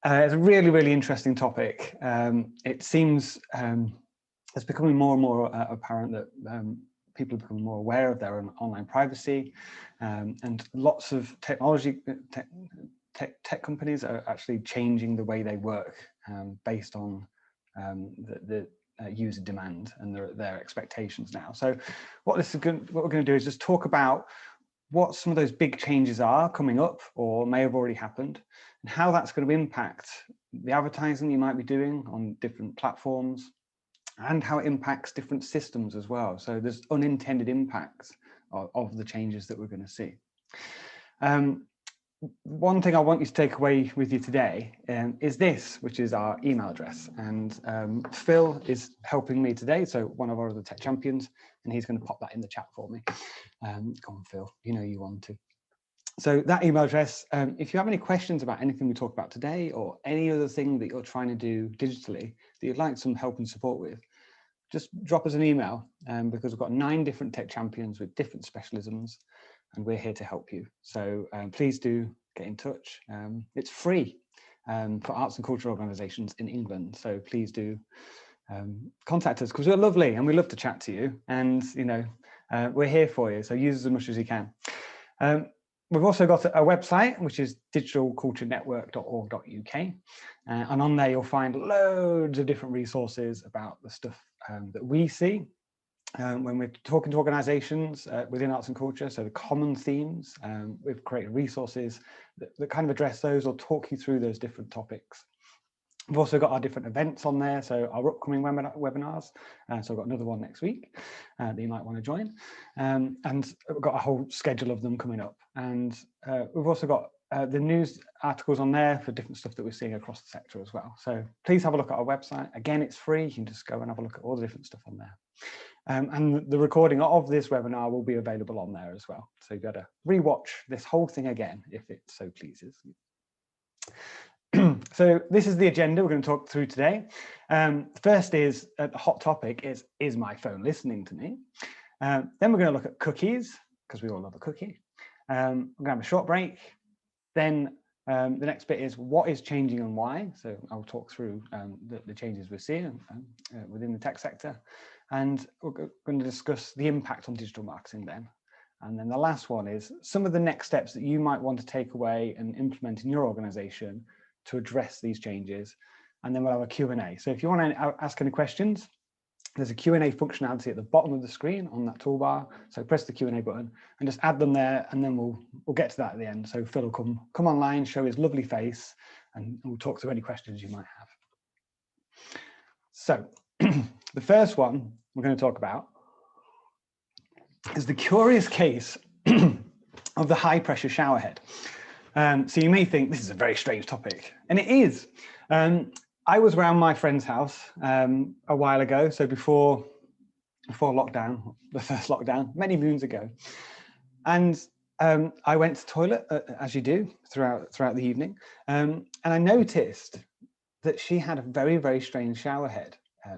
It's a really, really interesting topic. It seems it's becoming more and more apparent that people are becoming more aware of their own online privacy, and lots of technology, tech companies are actually changing the way they work based on the user demand and their expectations now. So what we're going to do is just talk about what some of those big changes are coming up or may have already happened, and how that's going to impact the advertising you might be doing on different platforms, and how it impacts different systems as well. So there's unintended impacts of the changes that we're going to see. One thing I want you to take away with you today is this, which is our email address. And Phil is helping me today, so one of our other tech champions, and he's going to pop that in the chat for me. Come on, Phil, you know you want to. So that email address, if you have any questions about anything we talked about today or any other thing that you're trying to do digitally that you'd like some help and support with, just drop us an email because we've got 9 different tech champions with different specialisms, and we're here to help you. So please do get in touch. It's free for arts and culture organisations in England. So please do contact us because we're lovely and we love to chat to you. And you know, we're here for you. So use as much as you can. We've also got a website, which is digitalculturenetwork.org.uk. And on there, you'll find loads of different resources about the stuff that we see when we're talking to organisations within arts and culture. So the common themes, we've created resources that kind of address those or talk you through those different topics. We've also got our different events on there, so our upcoming webinars. So I've got another one next week that you might want to join. And we've got a whole schedule of them coming up. And we've also got the news articles on there for different stuff that we're seeing across the sector as well. So please have a look at our website. Again, it's free. You can just go and have a look at all the different stuff on there. And the recording of this webinar will be available on there as well. So you've got to rewatch this whole thing again, if it so pleases. So this is the agenda we're going to talk through today. First is the hot topic is my phone listening to me? Then we're going to look at cookies, because we all love a cookie. We're going to have a short break. Then the next bit is what is changing and why. So I'll talk through the changes we're seeing within the tech sector. And we're going to discuss the impact on digital marketing then. And then the last one is some of the next steps that you might want to take away and implement in your organization to address these changes. And then we'll have a Q&A. So if you want to ask any questions, there's a Q&A functionality at the bottom of the screen on that toolbar. So press the Q&A button and just add them there, and then we'll get to that at the end. So Phil will come online, show his lovely face, and we'll talk through any questions you might have. So the first one we're going to talk about is the curious case of the high pressure shower head. So you may think this is a very strange topic, and it is. I was around my friend's house a while ago, so before lockdown, the first lockdown, many moons ago, and I went to the toilet as you do throughout the evening, and I noticed that she had a very, very strange shower head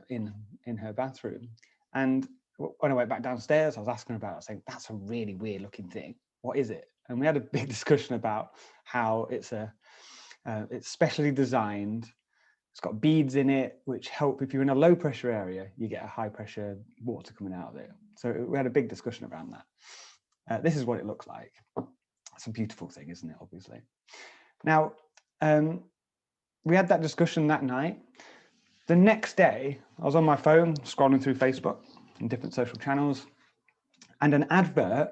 in her bathroom. And when I went back downstairs, I was asking her about it, saying, "That's a really weird looking thing. What is it?" And we had a big discussion about how it's specially designed. It's got beads in it, which help if you're in a low pressure area, you get a high pressure water coming out of it. So we had a big discussion around that. This is what it looks like. It's a beautiful thing, isn't it? Obviously. Now, we had that discussion that night. The next day, I was on my phone scrolling through Facebook and different social channels, and an advert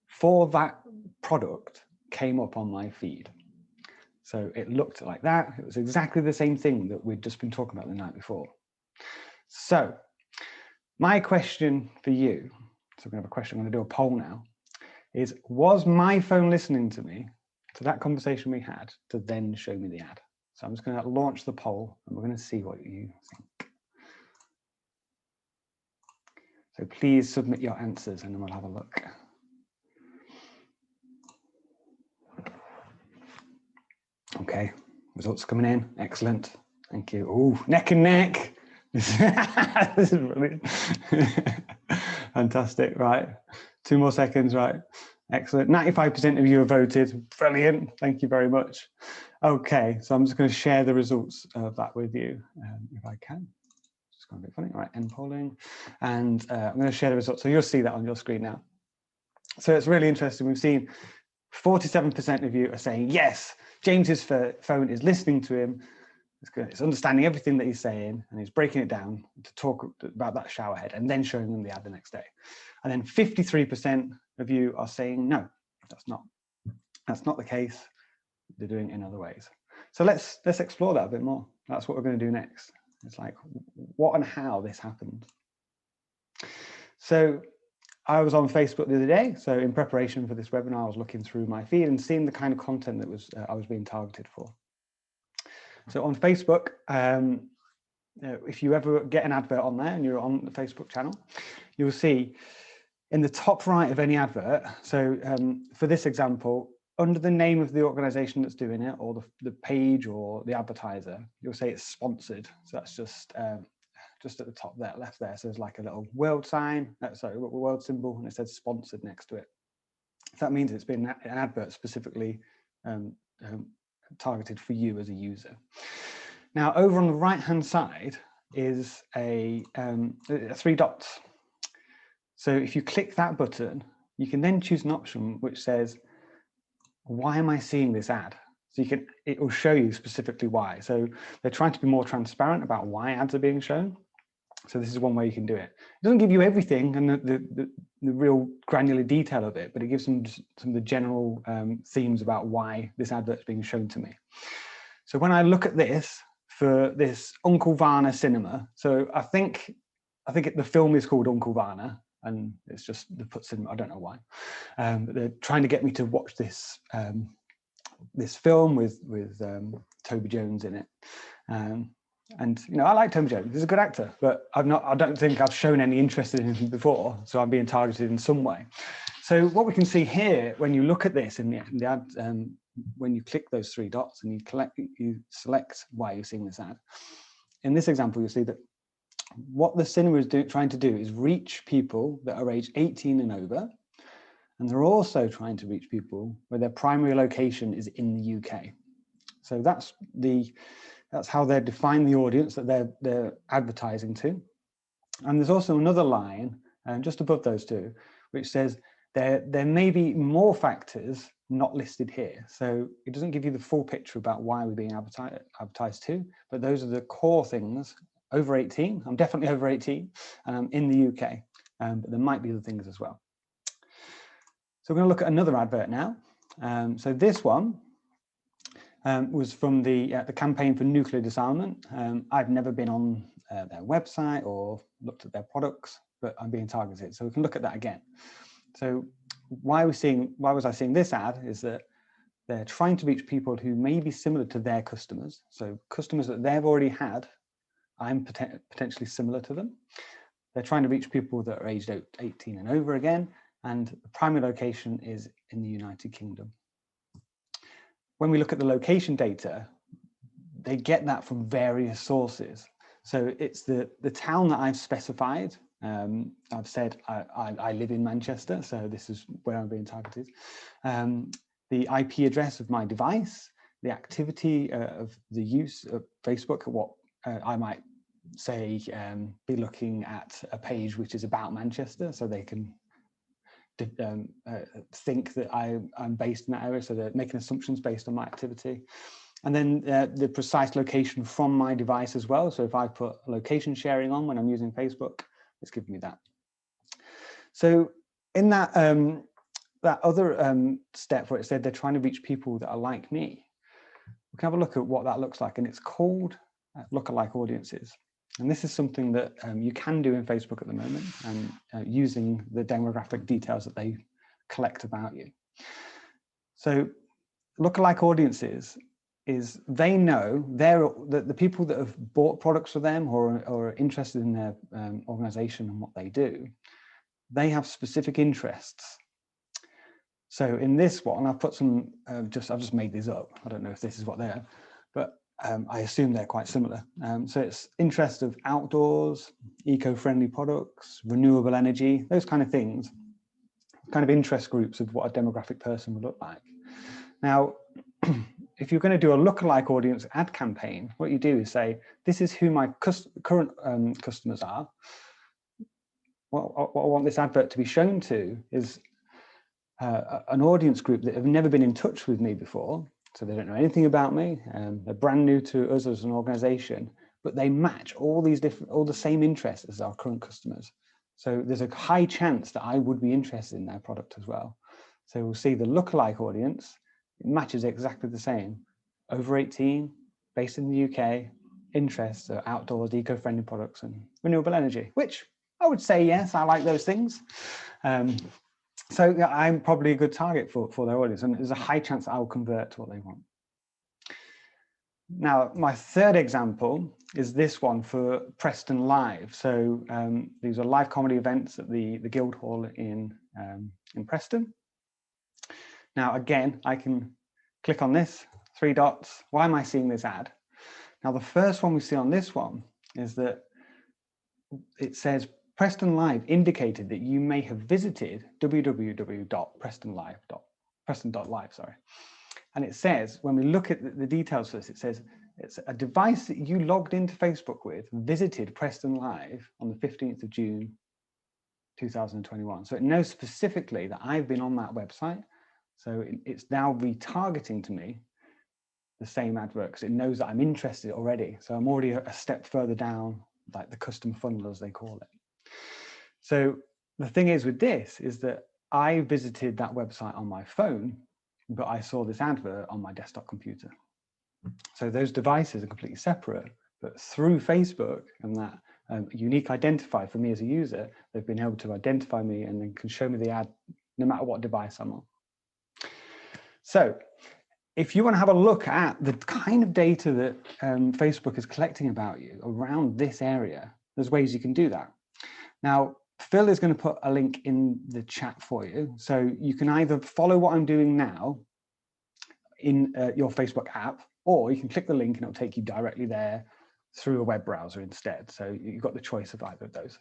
for that product came up on my feed. So it looked like that. It was exactly the same thing that we'd just been talking about the night before. So my question for you, so we're going to have a question, I'm going to do a poll now, is was my phone listening to me, to that conversation we had, to then show me the ad? So I'm just going to launch the poll and we're going to see what you think. So please submit your answers and then we'll have a look. Okay, results coming in. Excellent. Thank you. Oh, neck and neck. This is brilliant. Fantastic. Right. 2 more seconds. Right. Excellent. 95% of you have voted. Brilliant. Thank you very much. Okay, so I'm just going to share the results of that with you if I can. It's going to be funny. All right, end polling. And I'm going to share the results. So you'll see that on your screen now. So it's really interesting. We've seen 47% of you are saying, yes, James's phone is listening to him. It's understanding everything that he's saying, and he's breaking it down to talk about that shower head and then showing them the ad the next day. And then 53% of you are saying, no, that's not the case. They're doing it in other ways. So let's explore that a bit more. That's what we're going to do next. It's like what and how this happened. So I was on Facebook the other day. So in preparation for this webinar, I was looking through my feed and seeing the kind of content that I was being targeted for. So on Facebook, if you ever get an advert on there and you're on the Facebook channel, you'll see in the top right of any advert. So for this example, under the name of the organization that's doing it, or the page or the advertiser, you'll say it's sponsored. So that's just at the top there, left there. So there's like a little world sign, world symbol, and it says sponsored next to it. So that means it's been an advert specifically targeted for you as a user. Now, over on the right-hand side is a 3 dots. So if you click that button, you can then choose an option which says, why am I seeing this ad? So it will show you specifically why. So they're trying to be more transparent about why ads are being shown. So this is one way you can do it. It doesn't give you everything and the real granular detail of it, but it gives some of the general themes about why this advert is being shown to me. So when I look at this for this Uncle Varna cinema, so I think the film is called Uncle Varna, and it's just the put cinema. I don't know why, but they're trying to get me to watch this this film with Toby Jones in it. And I like Tom Jones. He's a good actor, but I don't think I've shown any interest in him before, so I'm being targeted in some way. So what we can see here, when you look at this in the ad, when you click those 3 dots and you select why you're seeing this ad. In this example, you'll see that what the cinema is trying to do is reach people that are aged 18 and over, and they're also trying to reach people where their primary location is in the UK. So that's how they define the audience that they're advertising to. And there's also another line just above those two, which says there may be more factors not listed here. So it doesn't give you the full picture about why we're being advertised to, but those are the core things. Over 18, I'm definitely over 18, and I'm in the UK, but there might be other things as well. So we're going to look at another advert now. So this one was from the campaign for nuclear disarmament. I've never been on their website or looked at their products, but I'm being targeted. So we can look at that again. So why was I seeing this ad is that they're trying to reach people who may be similar to their customers. So customers that they've already had, I'm potentially similar to them. They're trying to reach people that are aged 18 and over again, and the primary location is in the United Kingdom. When we look at the location data, they get that from various sources. So it's the town that I've specified. I've said I live in Manchester, so this is where I'm being targeted. The IP address of my device, the activity of the use of Facebook, what I might say be looking at a page which is about Manchester, so they can think that I'm based in that area, so they're making assumptions based on my activity. And then the precise location from my device as well. So if I put location sharing on when I'm using Facebook, it's giving me that. So in that other step where it said they're trying to reach people that are like me, we can have a look at what that looks like, and it's called lookalike audiences. And this is something that you can do in Facebook at the moment, and using the demographic details that they collect about you. So lookalike audiences is they know the people that have bought products for them or are interested in their organization and what they do, they have specific interests. So in this one, I've put some, I've just made these up. I don't know if this is what they are, but I assume they're quite similar. So it's interest of outdoors, eco-friendly products, renewable energy, those kind of things. kind of interest groups of what a demographic person would look like. Now, if you're going to do a lookalike audience ad campaign, what you do is say, this is who my current customers are. What I want this advert to be shown to is an audience group that have never been in touch with me before. So they don't know anything about me. They're brand new to us as an organization, but they match all the same interests as our current customers. So there's a high chance that I would be interested in their product as well. So we'll see the lookalike audience, it matches exactly the same. Over 18, based in the UK, interests are outdoors, eco-friendly products and renewable energy, which I would say, yes, I like those things. So yeah, I'm probably a good target for their audience, and there's a high chance that I will convert to what they want. Now, my third example is this one for Preston Live. So these are live comedy events at the Guildhall in Preston. Now, again, I can click on this, 3 dots. Why am I seeing this ad? Now, the first one we see on this one is that it says Preston Live indicated that you may have visited www.preston.live, sorry. And it says, when we look at the details for this, it says it's a device that you logged into Facebook with, visited Preston Live on the 15th of June, 2021. So it knows specifically that I've been on that website. So it's now retargeting to me the same advert because it knows that I'm interested already. So I'm already a step further down, like the custom funnel, as they call it. So the thing is with this is that I visited that website on my phone, but I saw this advert on my desktop computer. So those devices are completely separate, but through Facebook and that unique identifier for me as a user, they've been able to identify me and then can show me the ad no matter what device I'm on. So if you want to have a look at the kind of data that Facebook is collecting about you around this area, there's ways you can do that. Now, Phil is going to put a link in the chat for you. So you can either follow what I'm doing now in your Facebook app, or you can click the link and it'll take you directly there through a web browser instead. So you've got the choice of either of those.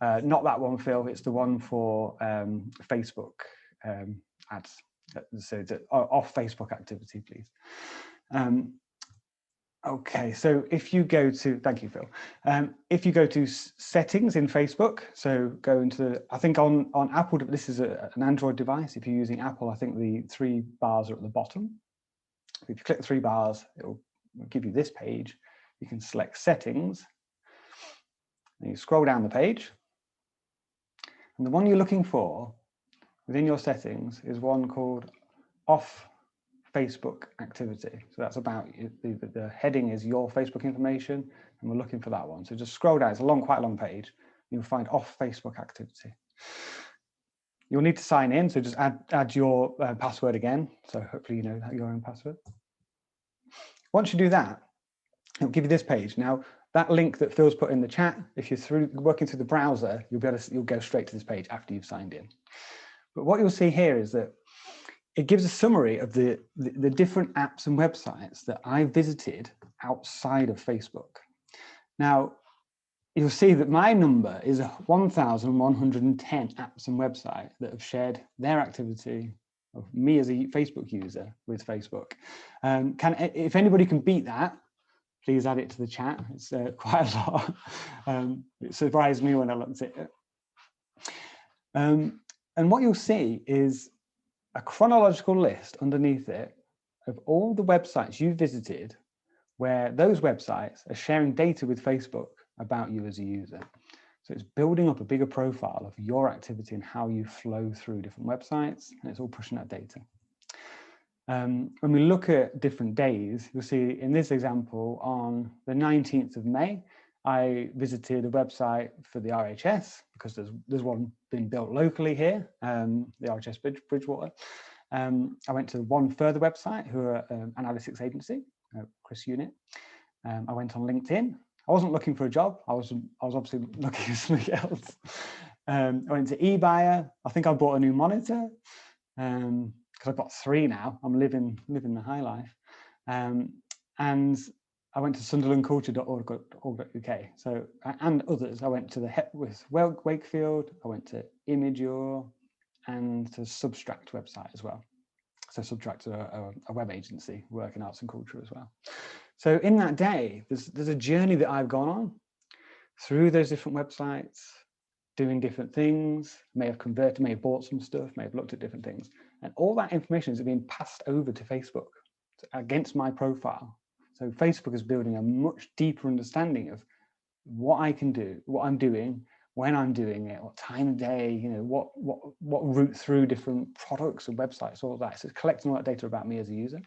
Not that one, Phil, it's the one for Facebook ads. So it's off Facebook activity, please. Okay, so if you go to, thank you, Phil. If you go to settings in Facebook, so go into, I think on Apple, this is an Android device. If you're using Apple, I think the 3 bars are at the bottom. If you click the 3 bars, it'll give you this page. You can select settings, and you scroll down the page. And the one you're looking for within your settings is one called off Facebook activity. So that's about you. The heading is your Facebook information, and we're looking for that one. So just scroll down, it's quite a long page. You'll find off Facebook activity. You'll need to sign in, so just add your password again. So hopefully you know your own password. Once you do that, it'll give you this page. Now, that link that Phil's put in the chat, if you're working through the browser, you'll go straight to this page after you've signed in. But what you'll see here is that it gives a summary of the different apps and websites that I visited outside of Facebook. Now, you'll see that my number is 1,110 apps and websites that have shared their activity of me as a Facebook user with Facebook. If anybody can beat that, please add it to the chat. It's quite a lot. It surprised me when I looked at it. And what you'll see is a chronological list underneath it of all the websites you visited where those websites are sharing data with Facebook about you as a user. So it's building up a bigger profile of your activity and how you flow through different websites, and it's all pushing that data. When we look at different days, you'll see in this example on the 19th of May, I visited a website for the RHS because there's one being built locally here, the RHS Bridgewater. I went to one further website who are an analytics agency, Chris Unit. I went on LinkedIn. I wasn't looking for a job. I was obviously looking for something else. I went to eBuyer. I think I bought a new monitor because I've got 3 now. I'm living the high life. And I went to sunderlandculture.org.uk. So, and others. I went to the Hepworth Wakefield. I went to Imgur, and to Substract website as well. So Substract are a web agency working arts and culture as well. So in that day, there's a journey that I've gone on through those different websites, doing different things, may have converted, may have bought some stuff, may have looked at different things. And all that information is being passed over to Facebook against my profile. So Facebook is building a much deeper understanding of what I can do, what I'm doing, when I'm doing it, what time of day, you know, what route through different products and websites, all of that. So it's collecting all that data about me as a user.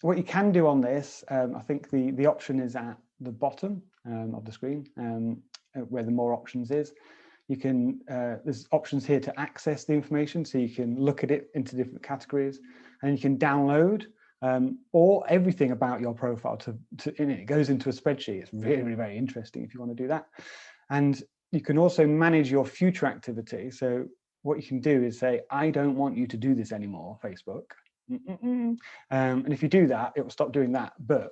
What you can do on this, I think the option is at the bottom of the screen, where the more options is. You can, there's options here to access the information, so you can look at it into different categories, and you can download or everything about your profile it goes into a spreadsheet. It's really very interesting if you want to do that. And you can also manage your future activity. So what you can do is say, I don't want you to do this anymore, Facebook. And if you do that, it will stop doing that, but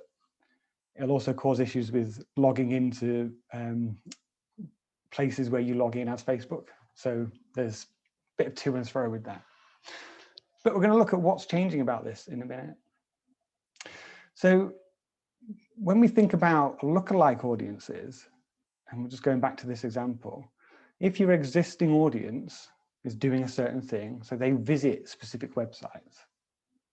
it'll also cause issues with logging into places where you log in as Facebook. So there's a bit of to and fro with that. But we're going to look at what's changing about this in a minute. So when we think about lookalike audiences, and we're just going back to this example, if your existing audience is doing a certain thing, so they visit specific websites.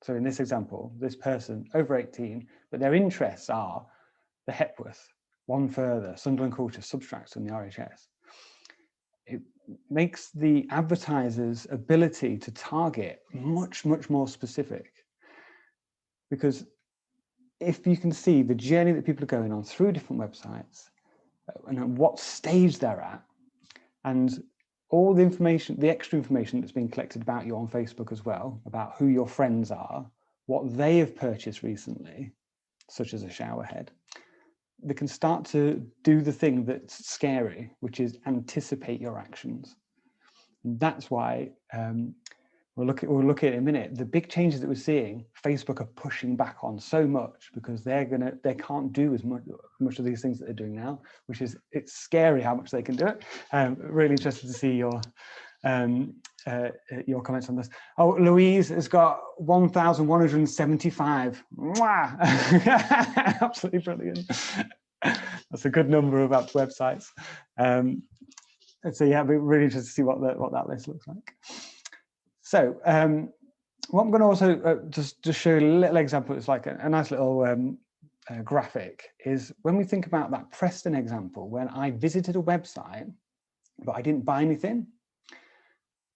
So in this example, this person over 18, but their interests are the Hepworth, One Further, Sunderland Culture, Substract, and the RHS. It makes the advertiser's ability to target much more specific, because if you can see the journey that people are going on through different websites and at what stage they're at, and all the information, the extra information that's being collected about you on Facebook as well, about who your friends are, what they have purchased recently, such as a shower head, they can start to do the thing that's scary, which is anticipate your actions. And that's why we'll look at it in a minute. The big changes that we're seeing, Facebook are pushing back on so much because they can't do as much of these things that they're doing now, which is, it's scary how much they can do it. Really interested to see your comments on this. Oh, Louise has got 1,175. Absolutely brilliant. That's a good number of websites. So yeah, we're really interested to see what that list looks like. So what I'm going to also just show you a little example. It's like a nice little graphic. Is when we think about that Preston example, when I visited a website but I didn't buy anything.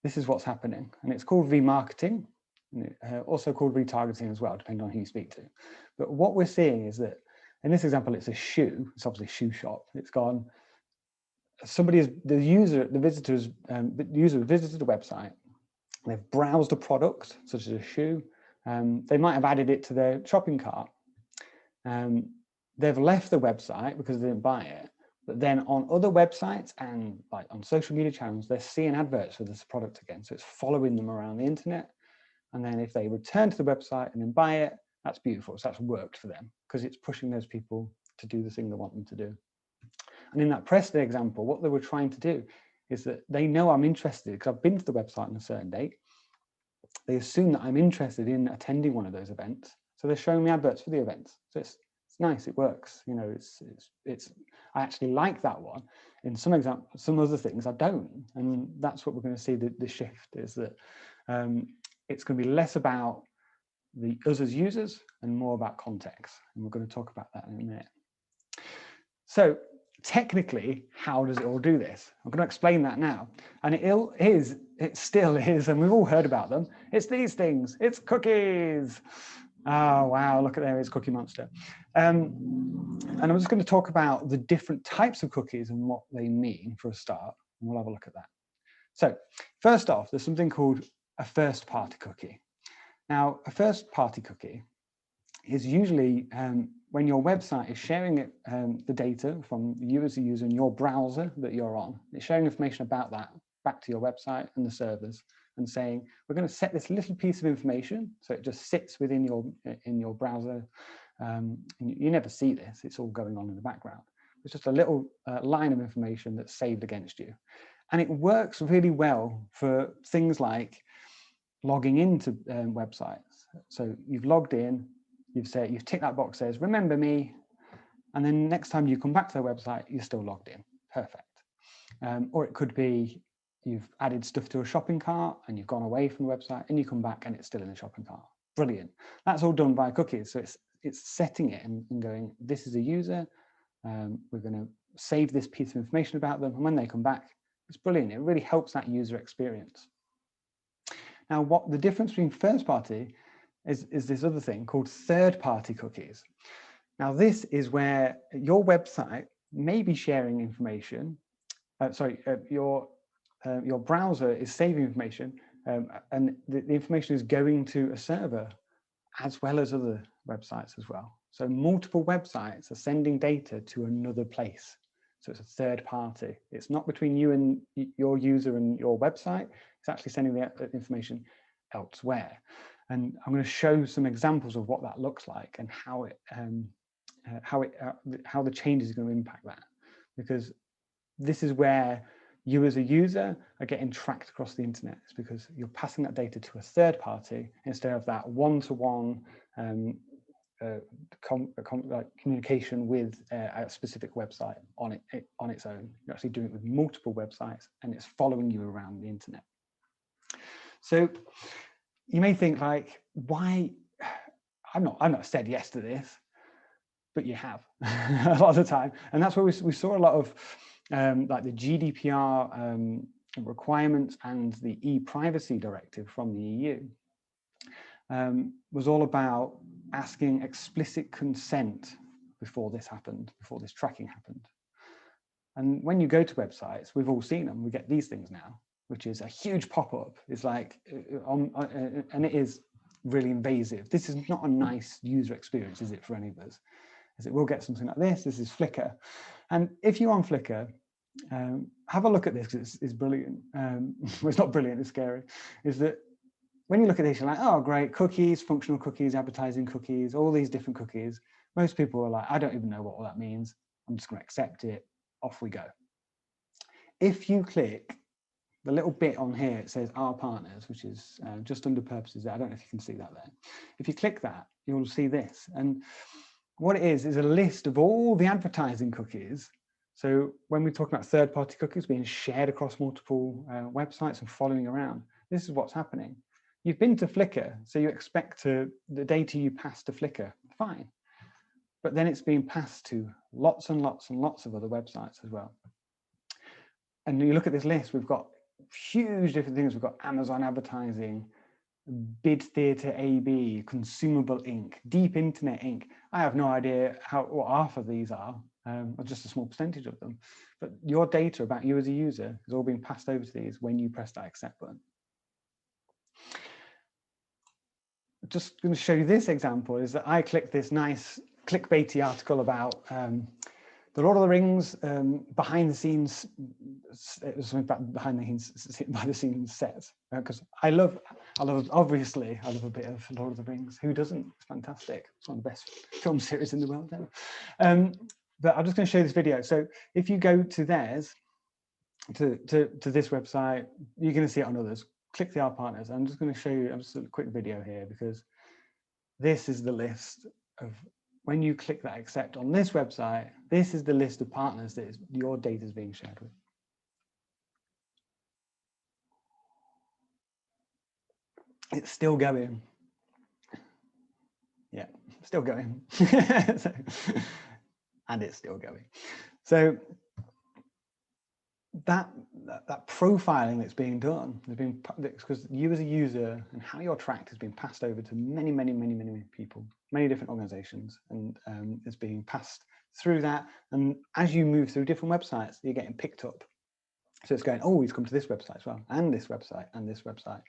This is what's happening, and it's called remarketing, also called retargeting as well, depending on who you speak to. But what we're seeing is that in this example, it's a shoe. It's obviously a shoe shop. It's gone. The user visited a website. They've browsed a product such as a shoe. They might have added it to their shopping cart. They've left the website because they didn't buy it. But then on other websites and like on social media channels, they're seeing adverts for this product again. So it's following them around the internet. And then if they return to the website and then buy it, that's beautiful. So that's worked for them because it's pushing those people to do the thing they want them to do. And in that Preston example, what they were trying to do is that they know I'm interested because I've been to the website on a certain date. They assume that I'm interested in attending one of those events. So they're showing me adverts for the events. So it's nice, it works. You know, I actually like that one. In some other things I don't. And that's what we're going to see the shift is that it's going to be less about us as users and more about context. And we're going to talk about that in a minute. So technically, how does it all do this? I'm going to explain that now. And it still is, and we've all heard about them. It's these things. It's cookies. Oh, wow, look at there, it's Cookie Monster. And I'm just going to talk about the different types of cookies and what they mean for a start. And we'll have a look at that. So first off, there's something called a first-party cookie. Now, a first-party cookie is usually when your website is sharing the data from you as a user in your browser that you're on. It's sharing information about that back to your website and the servers and saying, we're going to set this little piece of information so it just sits within your browser. You never see this. It's all going on in the background. It's just a little line of information that's saved against you. And it works really well for things like logging into websites. So you've logged in, you've ticked that box, says, remember me. And then next time you come back to the website, you're still logged in. Perfect. Or it could be you've added stuff to a shopping cart and you've gone away from the website and you come back and it's still in the shopping cart. Brilliant. That's all done by cookies. So it's setting it and going, this is a user. We're going to save this piece of information about them. And when they come back, it's brilliant. It really helps that user experience. Now, what the difference between first party is this other thing called third party cookies. Now, this is where your website may be sharing information. Your browser is saving information, and the information is going to a server as well as other websites as well. So multiple websites are sending data to another place. So it's a third party. It's not between you and your user and your website. It's actually sending the information elsewhere. And I'm going to show some examples of what that looks like and how the changes are going to impact that. Because this is where you as a user are getting tracked across the internet. It's because you're passing that data to a third party instead of that one-to-one communication with a specific website on its own. You're actually doing it with multiple websites and it's following you around the internet. So you may think like, why? I'm not said yes to this, but you have a lot of the time. And that's where we saw a lot of like the GDPR requirements and the e-privacy directive from the EU was all about asking explicit consent before this happened, before this tracking happened. And when you go to websites, we've all seen them, we get these things now, which is a huge pop-up. It's like, and it is really invasive. This is not a nice user experience, is it, for any of us? Is it, we'll get something like this. This is Flickr. And if you're on Flickr, have a look at this, because it's brilliant. Well, it's not brilliant, it's scary. Is that when you look at this, you're like, oh, great, cookies, functional cookies, advertising cookies, all these different cookies. Most people are like, I don't even know what all that means. I'm just going to accept it. Off we go. If you click the little bit on here, it says our partners, which is just under purposes there. I don't know if you can see that there. If you click that, you'll see this. And what it is a list of all the advertising cookies. So when we talk about third-party cookies being shared across multiple websites and following around, this is what's happening. You've been to Flickr, so you expect the data you pass to Flickr, fine. But then it's being passed to lots and lots and lots of other websites as well. And you look at this list, we've got huge different things. We've got Amazon advertising, Bid Theatre AB, Consumable Inc., Deep Internet Inc. I have no idea what half of these are, or just a small percentage of them. But your data about you as a user is all being passed over to these when you press that accept button. Just going to show you this example is that I clicked this nice clickbaity article about the Lord of the Rings behind the scenes. It was something about behind the scenes sets, because I love obviously I love a bit of Lord of the Rings. Who doesn't? It's fantastic. It's one of the best film series in the world ever. But I'm just going to show this video. So if you go to theirs, to this website, you're going to see it on others. Click the Our Partners. I'm just going to show you just a quick video here, because this is the list of, when you click that accept on this website, this is the list of partners that your data is being shared with. It's still going. Yeah, still going. And it's still going. So that profiling that's being done, because you as a user and how you're tracked has been passed over to many people, many different organizations, and it's being passed through that. And as you move through different websites, you're getting picked up. So it's going, oh, he's come to this website as well, and this website, and this website,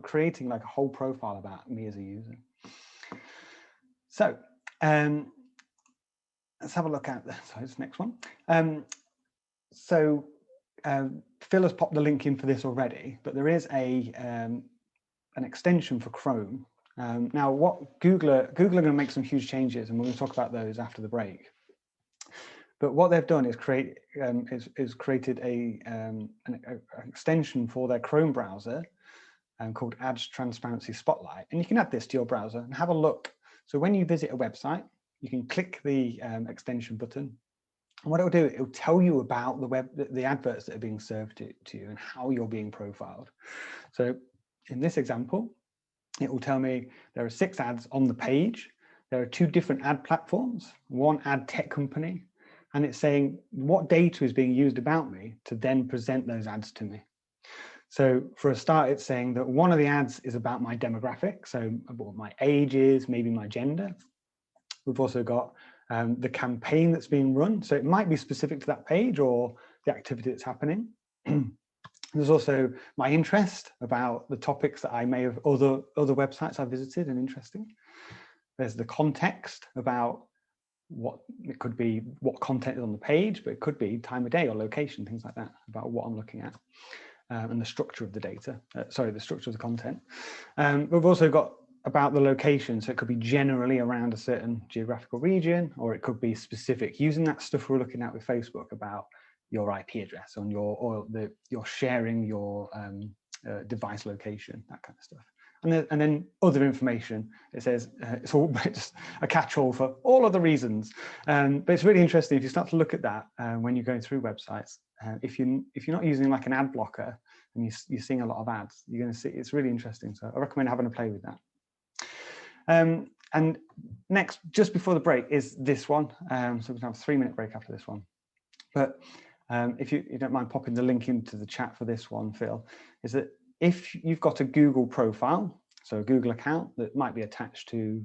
creating like a whole profile about me as a user. So let's have a look at this. So this next one. So Phil has popped the link in for this already, but there is an extension for Chrome. Now, what Google are going to make some huge changes, and we're going to talk about those after the break. But what they've done is created an extension for their Chrome browser called Ads Transparency Spotlight. And you can add this to your browser and have a look. So when you visit a website, you can click the extension button. And what it'll do, it'll tell you about the adverts that are being served to you and how you're being profiled. So in this example, it will tell me there are 6 ads on the page. There are 2 different ad platforms, one ad tech company, and it's saying what data is being used about me to then present those ads to me. So for a start, it's saying that one of the ads is about my demographic, so what my age is, maybe my gender. We've also got the campaign that's being run. So it might be specific to that page or the activity that's happening. There's also my interest about the topics that I may have, other websites I've visited and interesting. There's the context about what it could be, what content is on the page, but it could be time of day or location, things like that, about what I'm looking at. And the structure of the data, the structure of the content. We've also got about the location. So it could be generally around a certain geographical region, or it could be specific, using that stuff we're looking at with Facebook about your IP address on you're sharing your device location, that kind of stuff. And then other information, it says it's all just a catch-all for all other reasons. But it's really interesting if you start to look at that when you're going through websites. If you're not using like an ad blocker and you're seeing a lot of ads, you're going to see it's really interesting. So I recommend having a play with that. And next, just before the break, is this one. So we're going to have a 3-minute break after this one. But if you don't mind popping the link into the chat for this one, Phil, is that if you've got a Google profile, so a Google account that might be attached to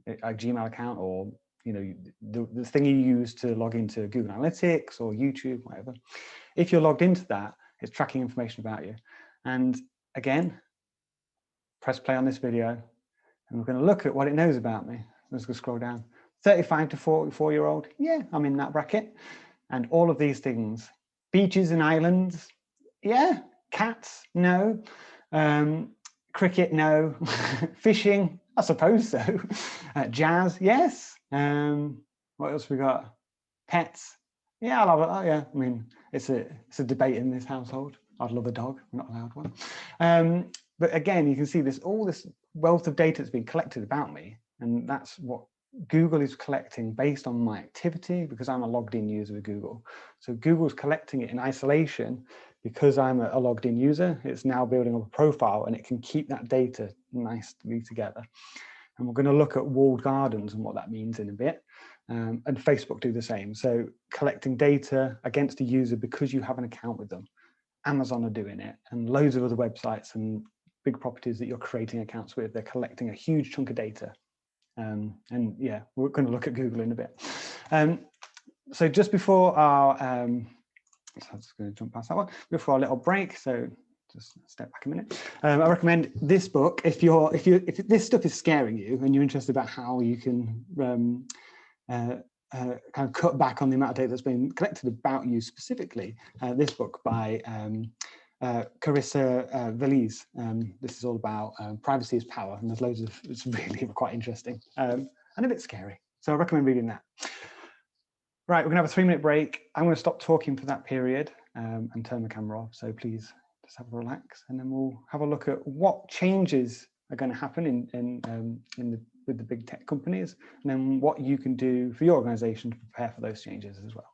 a Gmail account, or the thing you use to log into Google Analytics or YouTube, whatever. If you're logged into that, it's tracking information about you. And again, press play on this video, and we're going to look at what it knows about me. Let's go scroll down. 35 to 44-year-old, yeah, I'm in that bracket. And all of these things, beaches and islands, yeah. Cats, no. Cricket, no. Fishing, I suppose so. Jazz, yes. What else we got? Pets, yeah, I love it. Oh yeah, I mean, it's a debate in this household. I'd love a dog, I'm not allowed one. But again, you can see all this wealth of data that's been collected about me, and that's what Google is collecting based on my activity, because I'm a logged in user with Google. So Google's collecting it in isolation because I'm a logged in user. It's now building up a profile, and it can keep that data nicely together. And we're going to look at walled gardens and what that means in a bit. And Facebook do the same. So collecting data against a user because you have an account with them. Amazon are doing it, and loads of other websites and big properties that you're creating accounts with, they're collecting a huge chunk of data. And yeah, we're going to look at Google in a bit. So just before our, so I'm just going to jump past that one, before our little break, so just step back a minute. I recommend this book if this stuff is scaring you and you're interested about how you can kind of cut back on the amount of data that's been collected about you specifically. This book by Carissa Veliz. This is all about privacy is power, and there's loads of, it's really quite interesting and a bit scary. So I recommend reading that. Right, we're gonna have a 3-minute break. I'm gonna stop talking for that period and turn the camera off. So please just have a relax, and then we'll have a look at what changes are going to happen with the big tech companies, and then what you can do for your organization to prepare for those changes as well.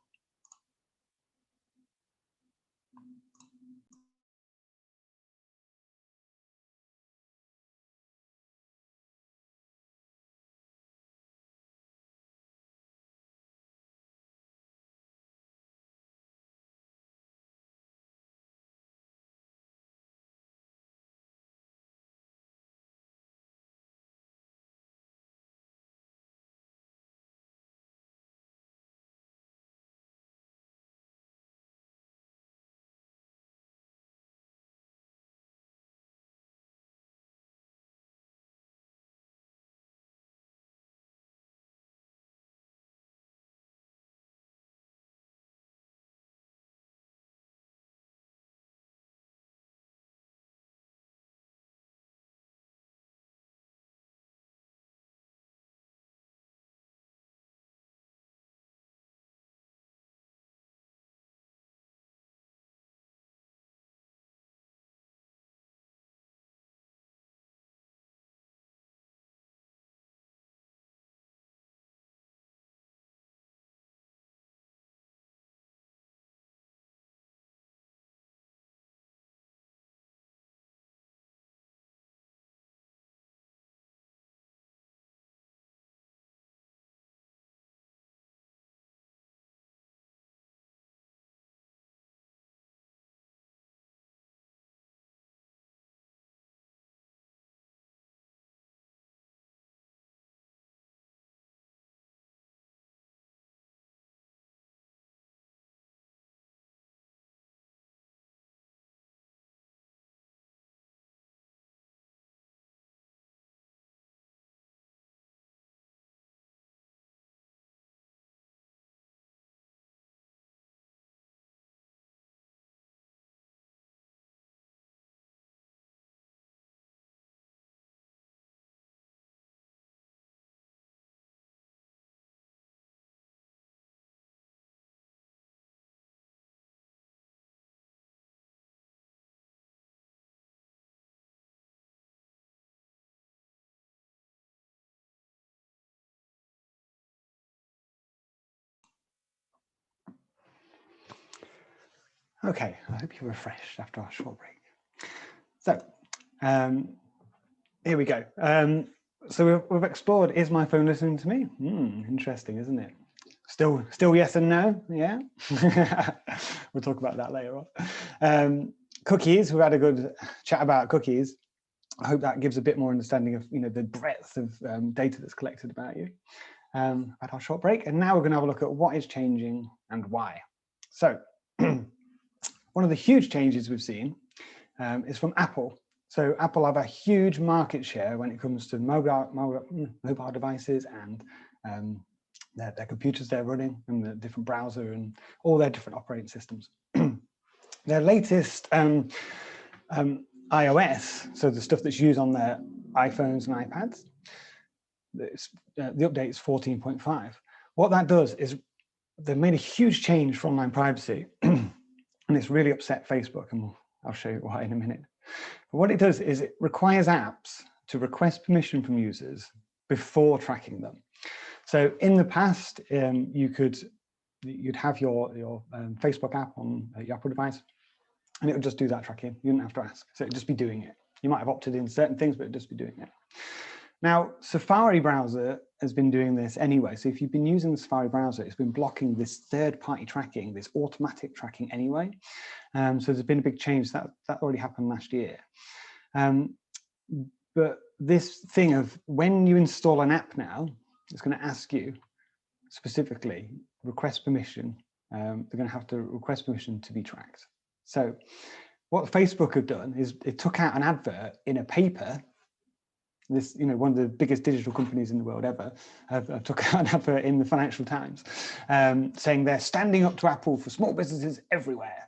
Okay, I hope you're refreshed after our short break. So here we go. So we've explored, is my phone listening to me? Interesting, isn't it? Still yes and no, yeah? We'll talk about that later on. Cookies, we've had a good chat about cookies. I hope that gives a bit more understanding of the breadth of data that's collected about you at our short break. And now we're going to have a look at what is changing and why. So one of the huge changes we've seen is from Apple. So Apple have a huge market share when it comes to mobile devices and their computers they're running and the different browser and all their different operating systems. Their latest iOS, so the stuff that's used on their iPhones and iPads, the update is 14.5. What that does is they've made a huge change for online privacy, and it's really upset Facebook, and I'll show you why in a minute. But what it does is it requires apps to request permission from users before tracking them. So in the past, you'd have your Facebook app on your Apple device, and it would just do that tracking. You didn't have to ask. So it'd just be doing it. You might have opted in certain things, but it'd just be doing it. Now, Safari browser has been doing this anyway. So if you've been using the Safari browser, it's been blocking this third-party tracking, this automatic tracking anyway. So there's been a big change. That already happened last year. But this thing of when you install an app now, it's going to ask you specifically, request permission. They're going to have to request permission to be tracked. So what Facebook have done is it took out an advert in a paper. This, one of the biggest digital companies in the world ever have took out an advert in the Financial Times saying they're standing up to Apple for small businesses everywhere.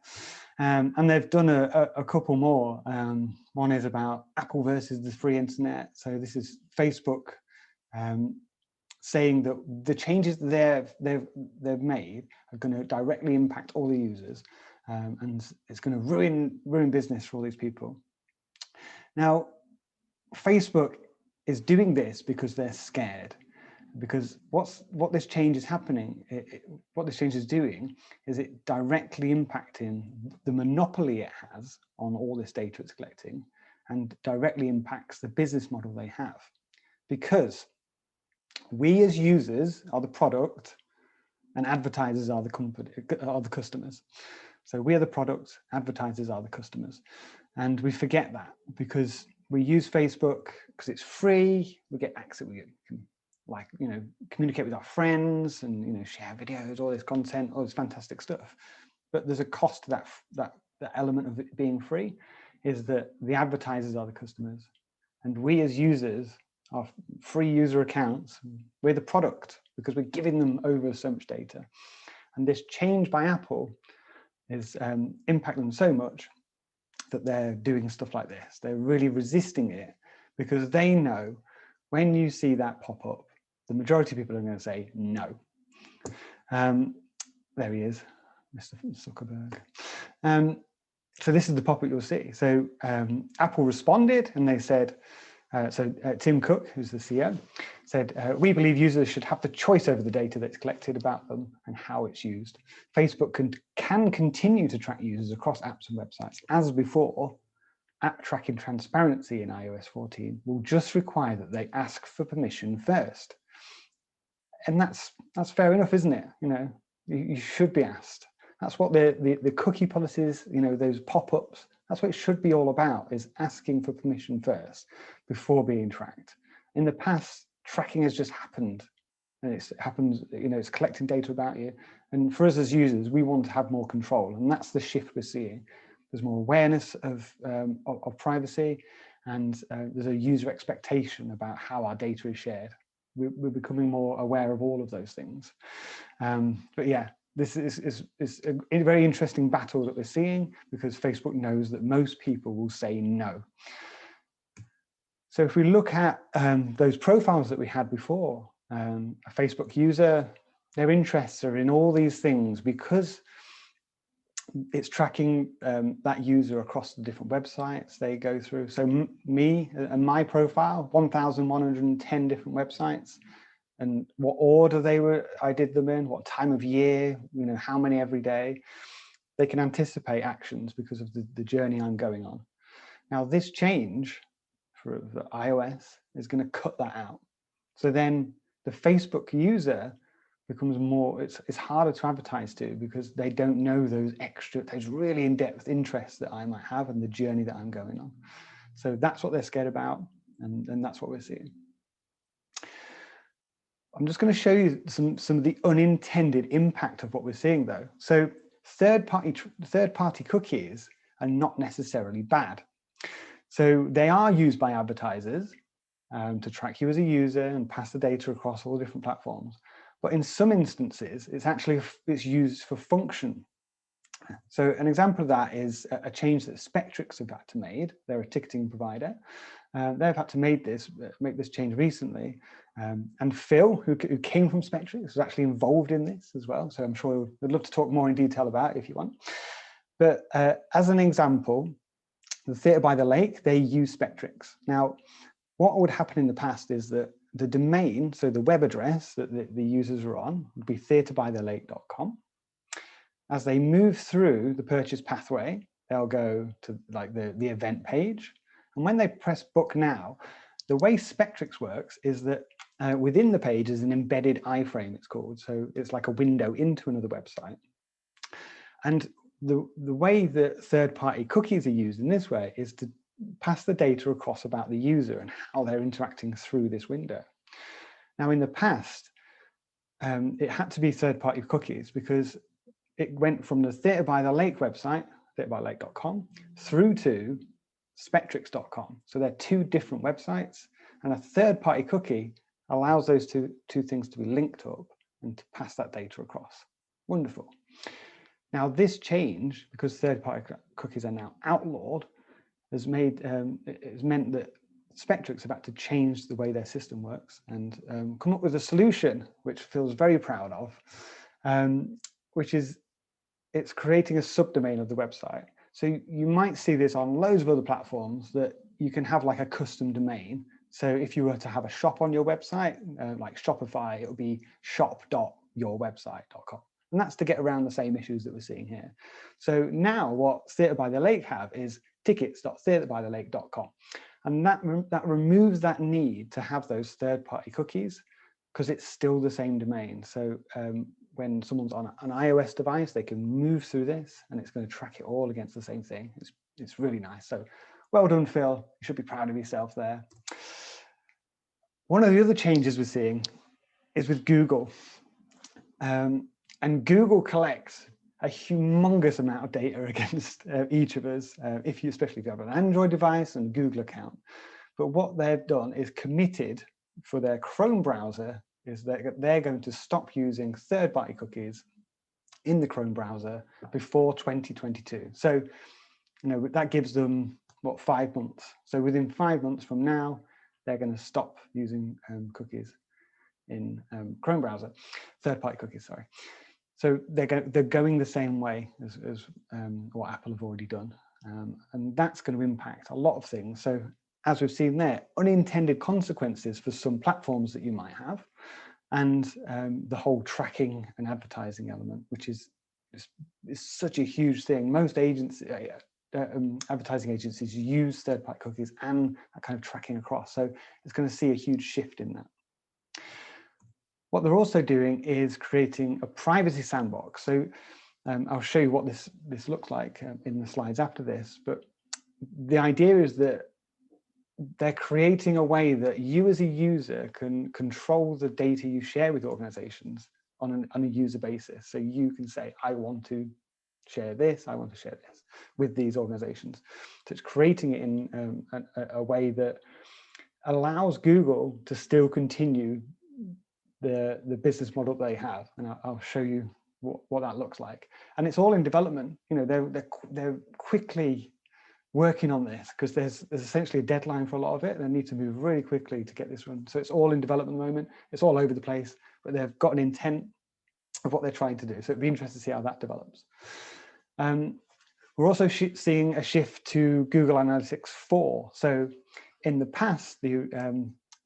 And they've done a couple more. One is about Apple versus the free internet. So this is Facebook saying that the changes they've made are going to directly impact all the users, and it's going to ruin business for all these people. Now, Facebook is doing this because they're scared. Because what this change is happening, what this change is doing, is it directly impacting the monopoly it has on all this data it's collecting, and directly impacts the business model they have. Because we as users are the product, and advertisers are the customers. So we are the product, advertisers are the customers, and we forget that because we use Facebook because it's free. We get access. We can communicate with our friends and share videos, all this content, all this fantastic stuff. But there's a cost to that element of it being free, is that the advertisers are the customers, and we as users, our free user accounts, we're the product because we're giving them over so much data. And this change by Apple is impacting them so much that they're doing stuff like this. They're really resisting it because they know when you see that pop up, the majority of people are going to say no. There he is, Mr. Zuckerberg. So this is the pop-up you'll see. So Apple responded and they said, Tim Cook, who's the CEO, said, we believe users should have the choice over the data that's collected about them and how it's used. Facebook can continue to track users across apps and websites as before. App tracking transparency in iOS 14 will just require that they ask for permission first. And that's fair enough, isn't it? You should be asked. That's what the cookie policies, those pop-ups, that's what it should be all about, is asking for permission first before being tracked. In the past, tracking has just happened. And it happens, it's collecting data about you. And for us as users, we want to have more control. And that's the shift we're seeing. There's more awareness of privacy, and there's a user expectation about how our data is shared. We're becoming more aware of all of those things. But yeah, this is a very interesting battle that we're seeing because Facebook knows that most people will say no. So if we look at those profiles that we had before, a Facebook user, their interests are in all these things because it's tracking that user across the different websites they go through. So me and my profile, 1,110 different websites, and what order I did them in, what time of year, how many every day. they can anticipate actions because of the journey I'm going on. Now, this change for the iOS is going to cut that out. So then the Facebook user becomes more, it's harder to advertise to because they don't know those really in-depth interests that I might have and the journey that I'm going on. So that's what they're scared about, and that's what we're seeing. I'm just going to show you some of the unintended impact of what we're seeing though. So third-party cookies are not necessarily bad. So they are used by advertisers to track you as a user and pass the data across all different platforms. But in some instances, it's used for function. So an example of that is a change that Spectrix have had to make. They're a ticketing provider. They've had to make this change recently. And Phil, who came from Spectrix, was actually involved in this as well. So I'm sure we'd love to talk more in detail about it if you want. But as an example, the Theatre by the Lake, they use Spectrix. Now, what would happen in the past is that the domain, so the web address that the users are on, would be theatrebythelake.com. As they move through the purchase pathway, they'll go to like the event page. And when they press book now, the way Spectrix works is that within the page is an embedded iframe, it's called. So it's like a window into another website. And the way that third-party cookies are used in this way is to pass the data across about the user and how they're interacting through this window. Now, in the past, it had to be third-party cookies because it went from the Theatre by the Lake website, theatrebythelake.com, through to spectrix.com. So they're two different websites, and a third-party cookie allows those two things to be linked up and to pass that data across. Wonderful. Now, this change, because third-party cookies are now outlawed, has meant that Spectrix have had to change the way their system works and come up with a solution which Phil's very proud of, which is it's creating a subdomain of the website. So you might see this on loads of other platforms that you can have like a custom domain. So if you were to have a shop on your website, like Shopify, it would be shop.yourwebsite.com. And that's to get around the same issues that we're seeing here. So now what Theatre by the Lake have is tickets.theatrebythelake.com. And that removes that need to have those third-party cookies because it's still the same domain. So when someone's on an iOS device, they can move through this and it's going to track it all against the same thing. It's really nice. So well done, Phil. You should be proud of yourself there. One of the other changes we're seeing is with Google. And Google collects a humongous amount of data against each of us, especially if you have an Android device and a Google account. But what they've done is committed for their Chrome browser is that they're going to stop using third-party cookies in the Chrome browser before 2022. So, that gives them, 5 months. So within 5 months from now, they're going to stop using cookies in Chrome browser, third-party cookies, sorry. So they're going the same way as what Apple have already done. And that's going to impact a lot of things. So as we've seen there, unintended consequences for some platforms that you might have, and the whole tracking and advertising element, which is such a huge thing. Most advertising agencies use third-party cookies and that kind of tracking across. So it's going to see a huge shift in that. What they're also doing is creating a privacy sandbox. So I'll show you what this looks like in the slides after this. But the idea is that they're creating a way that you as a user can control the data you share with organizations on a user basis. So you can say, I want to share this, I want to share this with these organizations. So it's creating it in a way that allows Google to still continue the business model they have, and I'll show you what that looks like. And it's all in development. They're quickly working on this because there's essentially a deadline for a lot of it, and they need to move really quickly to get this run. So it's all in development at the moment. It's all over the place, but they've got an intent of what they're trying to do. So it'd be interesting to see how that develops. We're also seeing a shift to Google Analytics 4. So in the past, the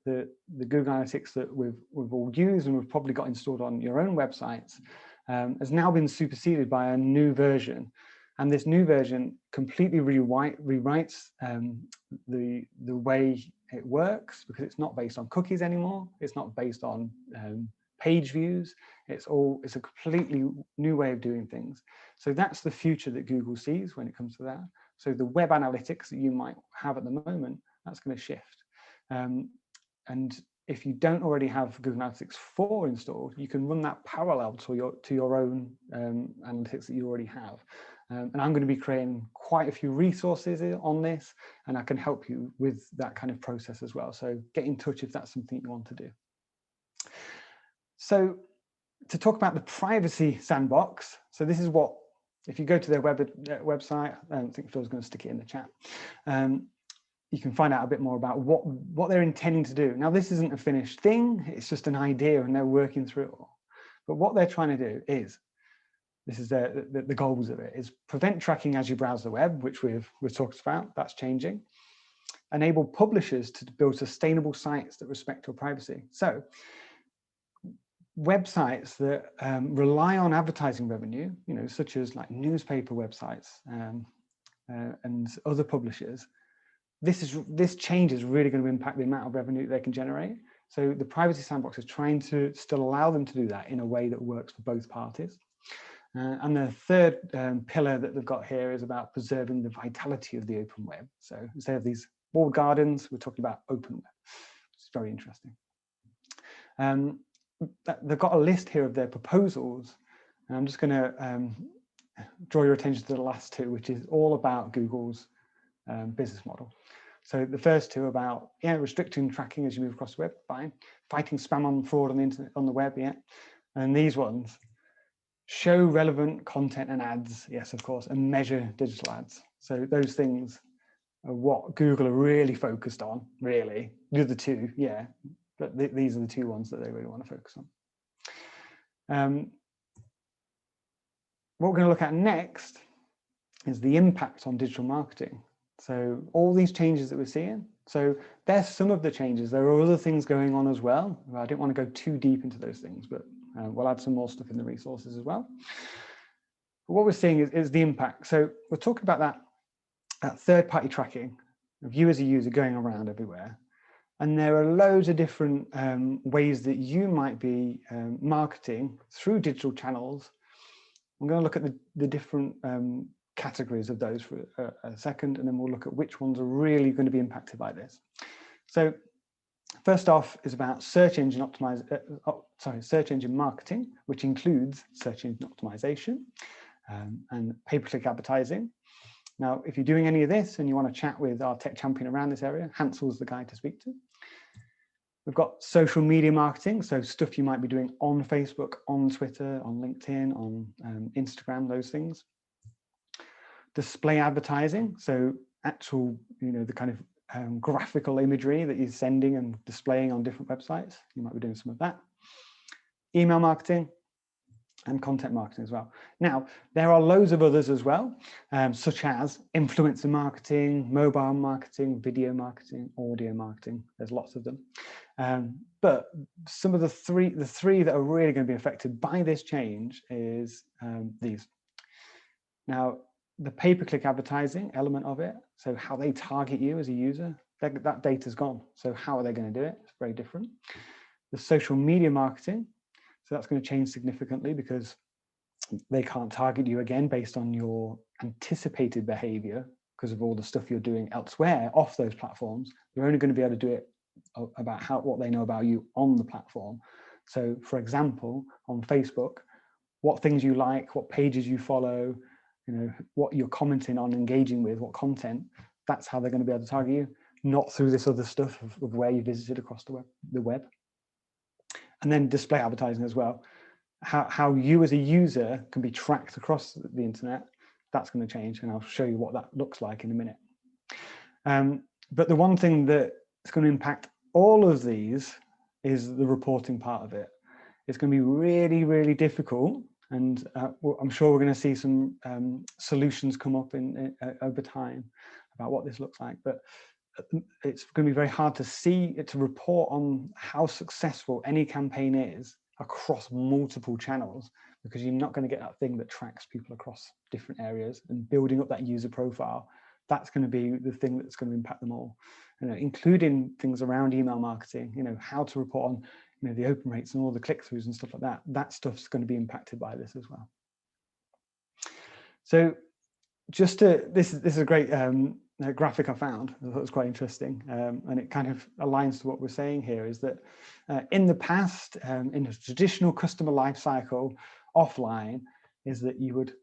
Google Analytics that we've all used and we've probably got installed on your own websites has now been superseded by a new version. And this new version completely rewrites the way it works, because it's not based on cookies anymore. It's not based on page views. It's a completely new way of doing things. So that's the future that Google sees when it comes to that. So the web analytics that you might have at the moment, that's going to shift. And if you don't already have Google Analytics 4 installed, you can run that parallel to your own analytics that you already have. And I'm going to be creating quite a few resources on this, and I can help you with that kind of process as well. So get in touch if that's something you want to do. So to talk about the Privacy Sandbox, so this is what, if you go to their website, I don't think Phil's going to stick it in the chat, you can find out a bit more about what they're intending to do. Now, this isn't a finished thing, it's just an idea and they're working through it all. But what they're trying to do is, this is the goals of it, is prevent tracking as you browse the web, which we've talked about, that's changing. Enable publishers to build sustainable sites that respect your privacy. So websites that rely on advertising revenue, such as like newspaper websites and other publishers, this change is really going to impact the amount of revenue they can generate. So the Privacy Sandbox is trying to still allow them to do that in a way that works for both parties. And the third pillar that they've got here is about preserving the vitality of the open web. So instead of these walled gardens, we're talking about open web. It's very interesting. They've got a list here of their proposals. And I'm just going to draw your attention to the last two, which is all about Google's business model. So the first two about restricting tracking as you move across the web, fine. Fighting spam and fraud on the internet, on the web, yeah. And these ones, show relevant content and ads, yes, of course, and measure digital ads. So those things are what Google are really focused on, really. The other two, yeah, but these are the two ones that they really want to focus on. What we're going to look at next is the impact on digital marketing. So all these changes that we're seeing, so there's some of the changes. There are other things going on as well. I didn't want to go too deep into those things, but we'll add some more stuff in the resources as well. But what we're seeing is the impact. So we're talking about that third-party tracking of you as a user going around everywhere. And there are loads of different ways that you might be marketing through digital channels. I'm going to look at the different categories of those for a second, and then we'll look at which ones are really going to be impacted by this. So first off is about search engine marketing, which includes search engine optimization and pay-per-click advertising. Now, if you're doing any of this and you want to chat with our tech champion around this area, Hansel's the guy to speak to. We've got social media marketing, so stuff you might be doing on Facebook, on Twitter, on LinkedIn, on Instagram, those things. Display advertising, so actual, the kind of graphical imagery that you're sending and displaying on different websites. You might be doing some of that. Email marketing and content marketing as well. Now, there are loads of others as well, such as influencer marketing, mobile marketing, video marketing, audio marketing. There's lots of them. But some of the three that are really going to be affected by this change is these. Now, the pay-per-click advertising element of it, so how they target you as a user, that data's gone. So how are they going to do it? It's very different. The social media marketing, so that's going to change significantly because they can't target you again based on your anticipated behavior because of all the stuff you're doing elsewhere off those platforms. They're only going to be able to do it about what they know about you on the platform. So for example, on Facebook, what things you like, what pages you follow, what you're commenting on, engaging with, what content, that's how they're going to be able to target you, not through this other stuff of where you visited across the web. And then display advertising as well. How you as a user can be tracked across the internet, that's going to change, and I'll show you what that looks like in a minute. But the one thing that is going to impact all of these is the reporting part of it. It's going to be really, really difficult. And I'm sure we're going to see some solutions come up over time about what this looks like. But it's going to be very hard to report on how successful any campaign is across multiple channels, because you're not going to get that thing that tracks people across different areas, and building up that user profile. That's going to be the thing that's going to impact them all, including things around email marketing, how to report on, the open rates and all the click-throughs and stuff like that. That stuff's going to be impacted by this as well. So this is a great graphic I found. I thought it was quite interesting, and it kind of aligns to what we're saying here, is that in the past, in a traditional customer life cycle, offline, is that you would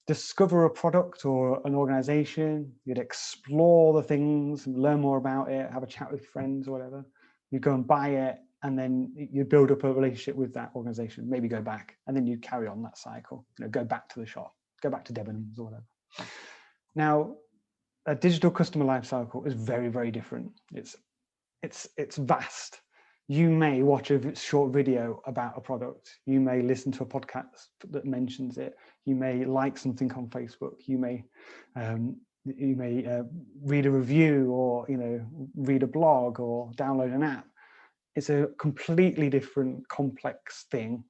discover a product or an organization, you'd explore the things, learn more about it, have a chat with friends or whatever, you'd go and buy it, and then you'd build up a relationship with that organization, maybe go back, and then you'd carry on that cycle, go back to the shop, go back to Debenhams or whatever. Now, a digital customer life cycle is very, very different. It's vast. You may watch a short video about a product. You may listen to a podcast that mentions it. You may like something on Facebook. You may read a review, or read a blog, or download an app. It's a completely different, complex thing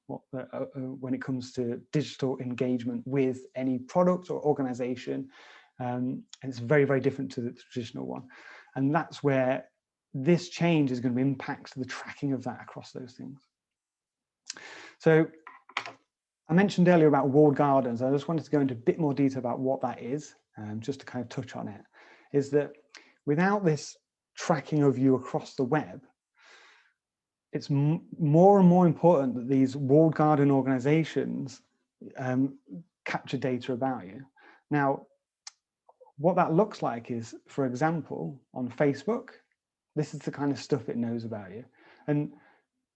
when it comes to digital engagement with any product or organization. And it's very, very different to the traditional one. And that's where this change is going to impact the tracking of that across those things. So I mentioned earlier about walled gardens. I just wanted to go into a bit more detail about what that is, just to kind of touch on it, is that without this tracking of you across the web, it's more and more important that these walled garden organizations capture data about you. Now, what that looks like is, for example, on Facebook, this is the kind of stuff it knows about you. And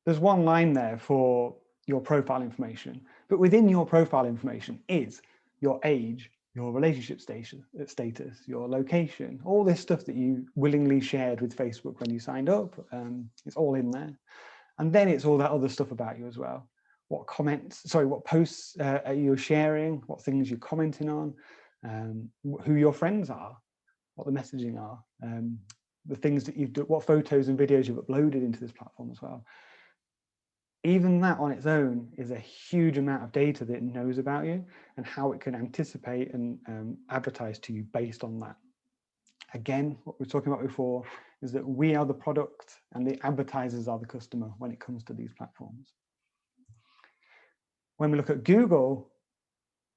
there's one line there for your profile information, but within your profile information is your age, your relationship status, your location, all this stuff that you willingly shared with Facebook when you signed up. It's all in there. And then it's all that other stuff about you as well. What posts are you sharing, what things you're commenting on, who your friends are, what the messaging are, the things that you've done, what photos and videos you've uploaded into this platform as well. Even that on its own is a huge amount of data that it knows about you, and how it can anticipate and advertise to you based on that. Again, what we were talking about before is that we are the product and the advertisers are the customer when it comes to these platforms. When we look at Google,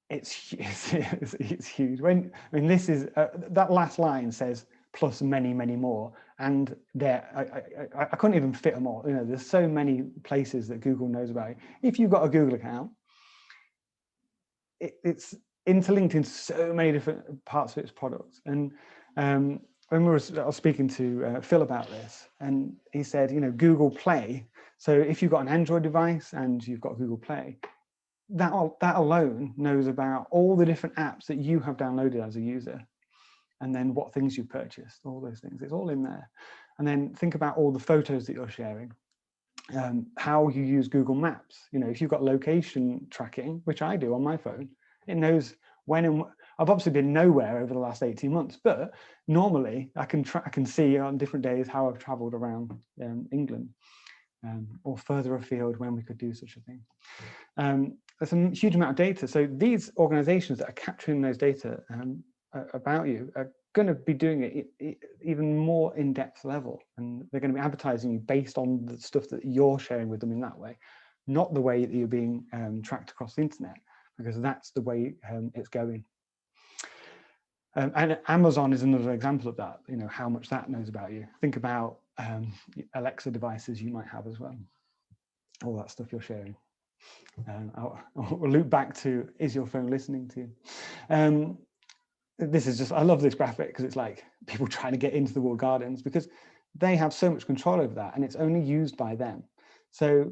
it's huge. This is that last line says plus many, many more, and I couldn't even fit them all. There's so many places that Google knows about you. If you've got a Google account, it's interlinked in so many different parts of its products. And when I was speaking to Phil about this, and he said, Google Play. So if you've got an Android device and you've got Google Play, that alone knows about all the different apps that you have downloaded as a user, and then what things you've purchased, all those things. It's all in there. And then think about all the photos that you're sharing, how you use Google Maps. If you've got location tracking, which I do on my phone, it knows when and I've obviously been nowhere over the last 18 months, but normally I can see on different days how I've traveled around England, or further afield when we could do such a thing. There's a huge amount of data. So these organizations that are capturing those data about you are going to be doing it even more in-depth level, and they're going to be advertising you based on the stuff that you're sharing with them in that way, not the way that you're being tracked across the internet, because that's the way it's going. And Amazon is another example of that, how much that knows about you. Think about Alexa devices you might have as well, all that stuff you're sharing. I'll loop back to, is your phone listening to you? This is just, I love this graphic because it's like people trying to get into the walled gardens, because they have so much control over that and it's only used by them. So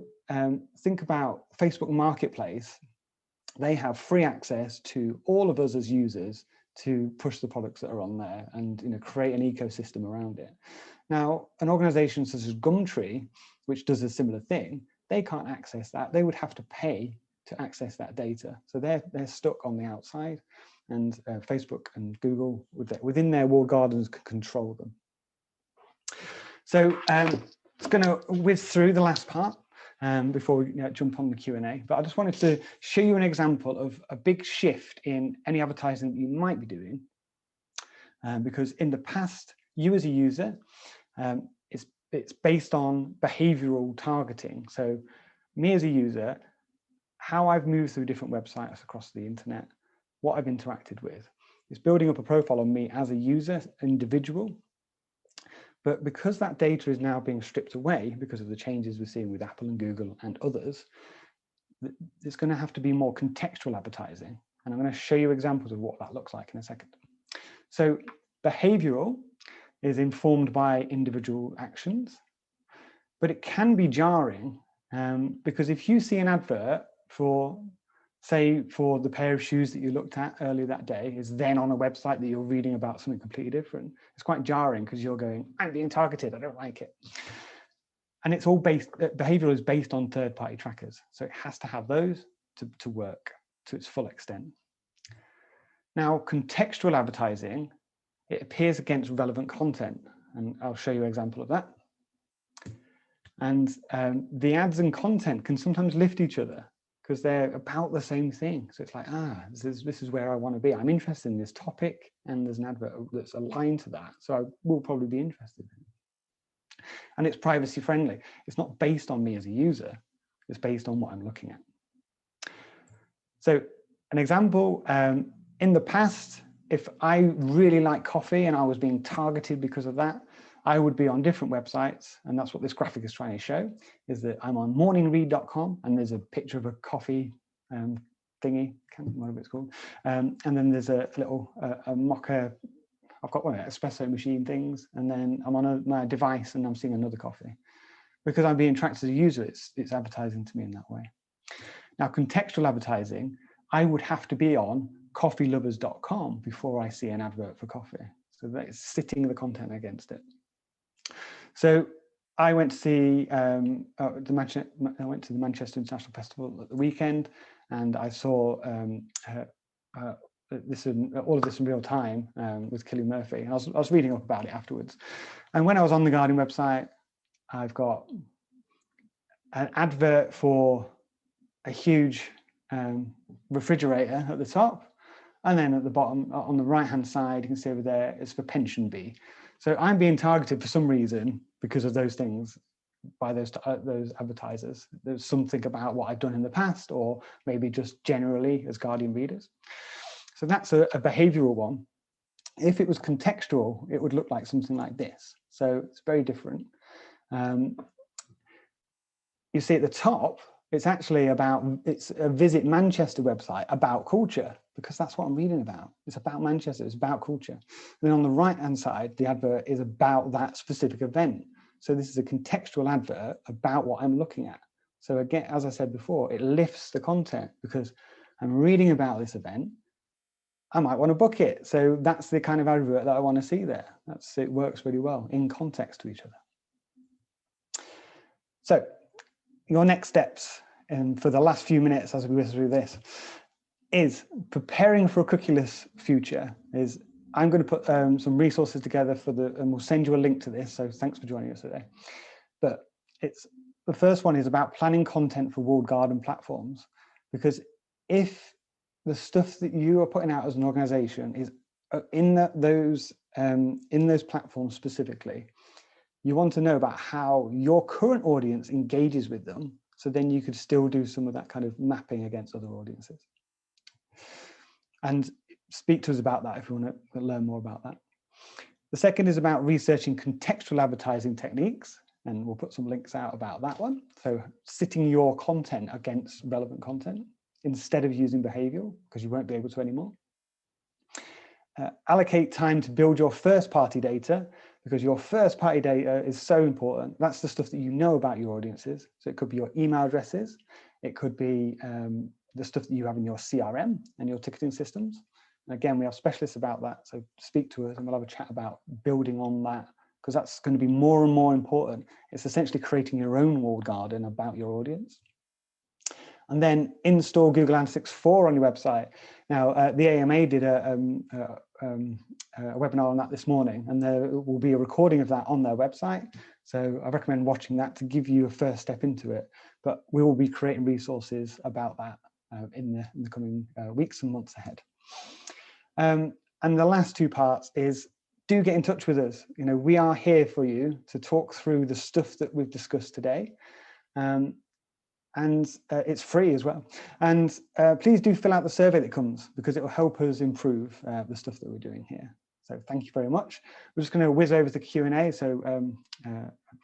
think about Facebook Marketplace. They have free access to all of us as users to push the products that are on there and create an ecosystem around it. Now, an organization such as Gumtree, which does a similar thing, they can't access that. They would have to pay to access that data. So they're stuck on the outside, and Facebook and Google within their walled gardens can control them. So it's going to whiz through the last part. before we jump on the Q&A. But I just wanted to show you an example of a big shift in any advertising that you might be doing. Because in the past, you as a user, it's based on behavioral targeting. So me as a user, how I've moved through different websites across the internet, what I've interacted with. It's building up a profile on me as a user, individual. But because that data is now being stripped away because of the changes we're seeing with Apple and Google and others, it's going to have to be more contextual advertising. And I'm going to show you examples of what that looks like in a second. So behavioral is informed by individual actions, but it can be jarring because if you see an advert for, say, for the pair of shoes that you looked at earlier that day is then on a website that you're reading about something completely different, it's quite jarring because you're going, I'm being targeted, I don't like it. And it's all based, behavioral is based on third-party trackers. So it has to have those to work to its full extent. Now, contextual advertising, it appears against relevant content. And I'll show you an example of that. And the ads and content can sometimes lift each other because they're about the same thing. So it's like, this is where I want to be. I'm interested in this topic and there's an advert that's aligned to that. So I will probably be interested in it. And it's privacy friendly. It's not based on me as a user. It's based on what I'm looking at. So an example, in the past, if I really like coffee and I was being targeted because of that, I would be on different websites. And that's what this graphic is trying to show, is that I'm on morningread.com and there's a picture of a coffee thingy, can't remember what it's called. And then there's a little a mocha, I've got one of the espresso machine things, and then I'm on my device and I'm seeing another coffee. Because I'm being tracked as a user, it's advertising to me in that way. Now, contextual advertising, I would have to be on coffeelovers.com before I see an advert for coffee. So that's sitting the content against it. So I went to see I went to the Manchester International Festival at the weekend, and I saw all of this in real time with Cillian Murphy. And I was reading up about it afterwards. And when I was on the Guardian website, I've got an advert for a huge refrigerator at the top. And then at the bottom, on the right-hand side, you can see over there, it's for Pension Bee. So I'm being targeted for some reason because of those things by those advertisers. There's something about what I've done in the past, or maybe just generally as Guardian readers. So that's a behavioral one. If it was contextual, it would look like something like this. So it's very different. You see at the top, it's actually it's a Visit Manchester website about culture, because that's what I'm reading about. It's about Manchester, it's about culture. And then on the right-hand side, the advert is about that specific event. So this is a contextual advert about what I'm looking at. So again, as I said before, it lifts the content because I'm reading about this event. I might want to book it. So that's the kind of advert that I want to see there. It works really well in context to each other. So your next steps, and for the last few minutes as we go through this, is preparing for a cookieless future. I'm going to put some resources together and we'll send you a link to this. So thanks for joining us today. But the first one is about planning content for walled garden platforms, because if the stuff that you are putting out as an organization is in those platforms specifically, you want to know about how your current audience engages with them. So then you could still do some of that kind of mapping against other audiences. And speak to us about that if you want to learn more about that. The second is about researching contextual advertising techniques, and we'll put some links out about that one. So sitting your content against relevant content instead of using behavioral, because you won't be able to anymore. Allocate time to build your first-party data, because your first-party data is so important. That's the stuff that you know about your audiences. So it could be your email addresses. It could be the stuff that you have in your CRM and your ticketing systems. And again, we have specialists about that. So speak to us and we'll have a chat about building on that, because that's going to be more and more important. It's essentially creating your own walled garden about your audience. And then install Google Analytics 4 on your website. Now, the AMA did a webinar on that this morning, and there will be a recording of that on their website. So I recommend watching that to give you a first step into it. But we will be creating resources about that in the coming weeks and months ahead. And the last two parts is, do get in touch with us. We are here for you to talk through the stuff that we've discussed today. And it's free as well. And please do fill out the survey that comes, because it will help us improve the stuff that we're doing here. So thank you very much. We're just going to whiz over the Q&A. So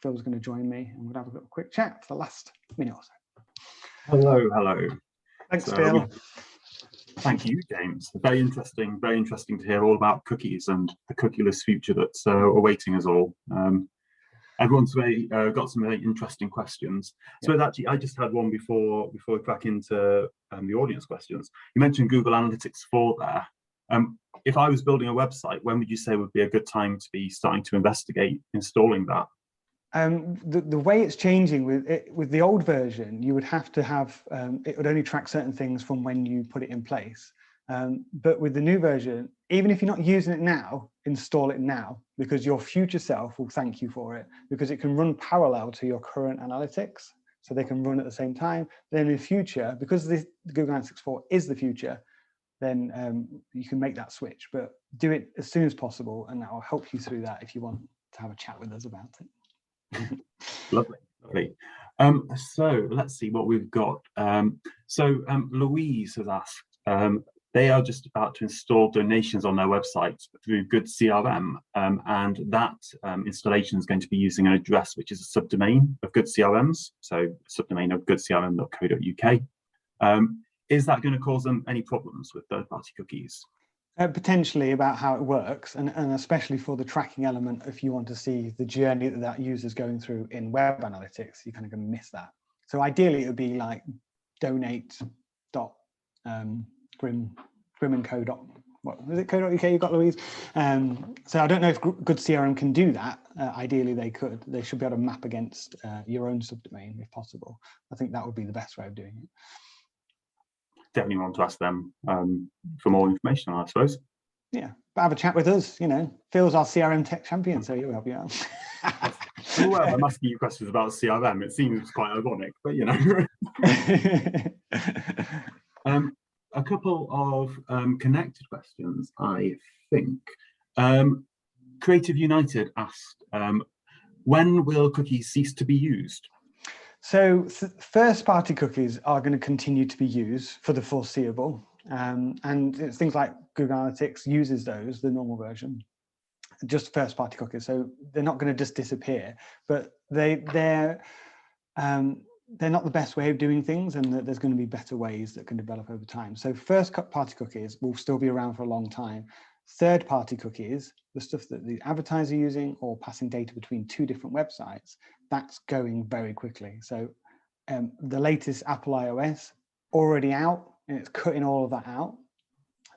Phil's going to join me and we'll have a little quick chat for the last minute or so. Hello. Thanks, Phil. Thank you, James. Very interesting to hear all about cookies and the cookieless future that's awaiting us all. Everyone's got some very interesting questions. So actually, I just had one before we crack into the audience questions. You mentioned Google Analytics 4 there. If I was building a website, when would you say would be a good time to be starting to investigate installing that? The way it's changing with the old version, you would have to have, it would only track certain things from when you put it in place. But with the new version, even if you're not using it now, install it now, because your future self will thank you for it, because it can run parallel to your current analytics. So they can run at the same time. Then in the future, because the Google Analytics 4 is the future, then you can make that switch, but do it as soon as possible, and that will help you through that if you want to have a chat with us about it. Lovely. So let's see what we've got. Louise has asked, they are just about to install donations on their website through Good CRM, and that installation is going to be using an address which is a subdomain of Good CRMs, so subdomain of goodcrm.co.uk. Is that going to cause them any problems with third-party cookies? Potentially, about how it works, and especially for the tracking element, if you want to see the journey that user's going through in web analytics, you're kind of going to miss that. So ideally, it would be like donate.grim&co. What is it? co.uk you got, Louise? So I don't know if Good CRM can do that. Ideally, they could. They should be able to map against your own subdomain if possible. I think that would be the best way of doing it. Definitely want to ask them for more information, I suppose. Yeah, but have a chat with us. Phil's our CRM tech champion, so he'll help you out. Well, I'm asking you questions about CRM. It seems quite ironic, but a couple of connected questions, I think. Creative United asked, when will cookies cease to be used? So first-party cookies are going to continue to be used for the foreseeable. And it's things like Google Analytics uses those, the normal version, just first-party cookies. So they're not going to just disappear, but they're not the best way of doing things, and there's going to be better ways that can develop over time. So first-party cookies will still be around for a long time. Third-party cookies, the stuff that the advertiser are using or passing data between two different websites, that's going very quickly. So the latest Apple iOS already out, and it's cutting all of that out.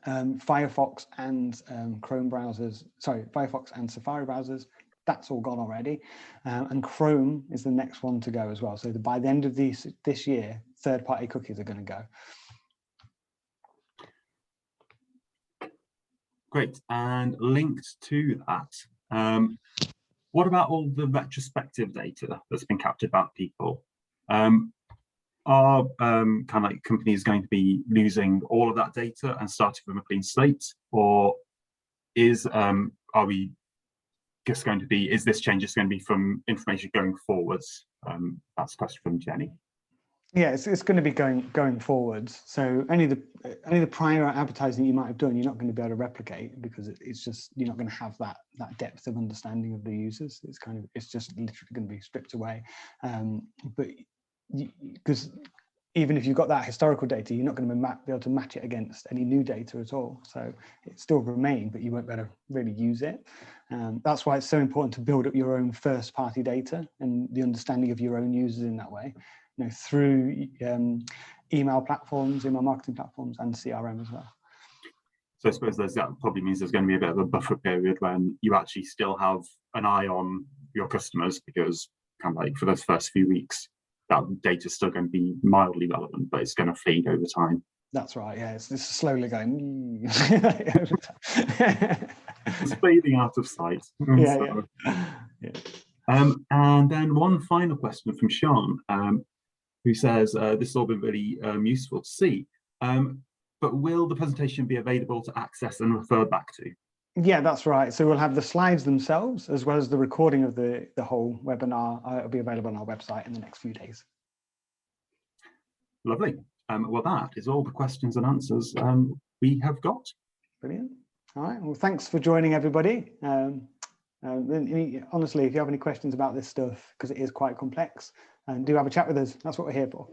Firefox and Firefox and Safari browsers, that's all gone already. And Chrome is the next one to go as well. So by the end of this year, third-party cookies are going to go. Great, and linked to that, what about all the retrospective data that's been captured about people? Are kind of like companies going to be losing all of that data and starting from a clean slate, or is this change just going to be from information going forwards? That's a question from Jenny. Yeah, it's going to be going forwards. So any of the prior advertising you might have done, you're not going to be able to replicate, because it's just, you're not going to have that depth of understanding of the users. It's just literally going to be stripped away. But because even if you've got that historical data, you're not going to be able to match it against any new data at all. So it still remain, but you won't be able to really use it. That's why it's so important to build up your own first-party data and the understanding of your own users in that way. Through email platforms, email marketing platforms, and CRM as well. So I suppose that probably means there's going to be a bit of a buffer period when you actually still have an eye on your customers, because kind of like for those first few weeks, that data is still going to be mildly relevant, but it's going to fade over time. That's right. Yeah, it's slowly going. It's fading out of sight. Yeah. And then one final question from Sean, who says, this has all been really useful to see, but will the presentation be available to access and refer back to? Yeah, that's right. So we'll have the slides themselves, as well as the recording of the whole webinar. It'll be available on our website in the next few days. Lovely. Well, that is all the questions and answers we have got. Brilliant. All right. Well, thanks for joining, everybody. Honestly, if you have any questions about this stuff, because it is quite complex, do have a chat with us. That's what we're here for.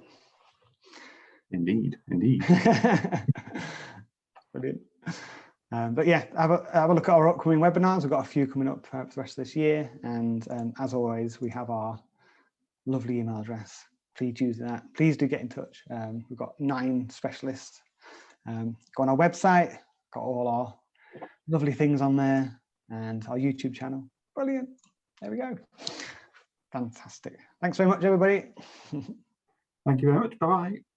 Indeed, indeed. Brilliant. But yeah, have a look at our upcoming webinars. We've got a few coming up for the rest of this year. And as always, we have our lovely email address. Please use that. Please do get in touch. We've got 9 specialists. Go on our website, got all our lovely things on there, and our YouTube channel. Brilliant. There we go. Fantastic. Thanks very much, everybody. Thank you very much. Bye-bye.